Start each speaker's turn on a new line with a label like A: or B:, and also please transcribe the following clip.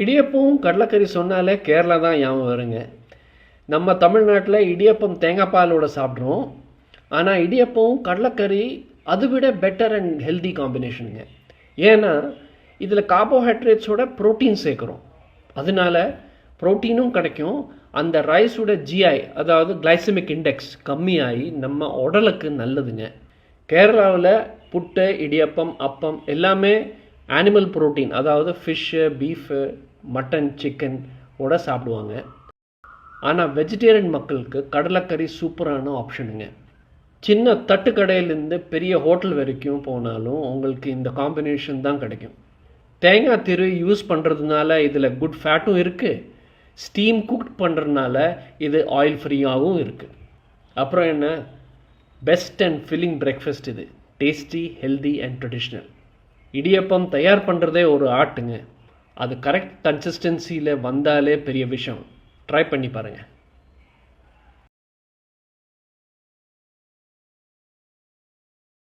A: இடியப்பமும் கடலைக்கறி சொன்னாலே கேரளா தான் ஞாபகம் வருங்க. நம்ம தமிழ்நாட்டில் இடியப்பம் தேங்காய் பாலோட சாப்பிட்றோம். ஆனால் இடியப்பமும் கடலைக்கறி அதை விட பெட்டர் அண்ட் ஹெல்தி காம்பினேஷனுங்க. ஏன்னா இதில் கார்போஹைட்ரேட்ஸோட ப்ரோட்டீன் சேர்க்குறோம். அதனால ப்ரோட்டீனும் கிடைக்கும். அந்த ரைஸோட ஜிஐ அதாவது கிளைசமிக் இண்டெக்ஸ் கம்மியாகி நம்ம உடலுக்கு நல்லதுங்க. கேரளாவில் புட்டு, இடியப்பம், அப்பம் எல்லாமே அனிமல் ப்ரோட்டீன் அதாவது ஃபிஷ்ஷு, பீஃபு, மட்டன், சிக்கன் ஓட சாப்பிடுவாங்க. ஆனால் வெஜிடேரியன் மக்களுக்கு கடலைக்கறி சூப்பரான ஆப்ஷனுங்க. சின்ன தட்டு கடையிலேருந்து பெரிய ஹோட்டல் வரைக்கும் போனாலும் உங்களுக்கு இந்த காம்பினேஷன் தான் கிடைக்கும். தேங்காய் திரு யூஸ் பண்ணுறதுனால இதில் குட் ஃபேட்டும் இருக்குது. ஸ்டீம் குக் பண்ணுறதுனால இது ஆயில் ஃப்ரீயாகவும் இருக்குது. அப்புறம் என்ன, பெஸ்ட் அண்ட் ஃபில்லிங் பிரேக்ஃபாஸ்ட் இது. Tasty, healthy and traditional. Idiyappam தயார் பண்ணுறதே ஒரு ஆர்ட்டுங்க. அது கரெக்ட் கன்சிஸ்டன்சியில் வந்தாலே பெரிய விஷயம். ட்ரை பண்ணி பாருங்கள்.